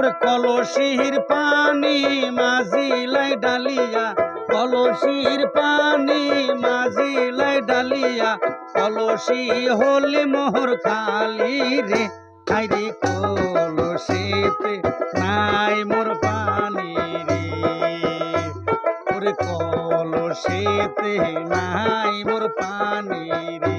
ওরে কলসির পানি মাঝিলাই ডালিয়া, কলসির পানি মাঝিলাই ডালিয়া, কলসি হলে মোহর খালি রে। হাইরে কলসিতে নাই মোর পানি রে, ওরে কলসিতে নাই মোর পানি রে।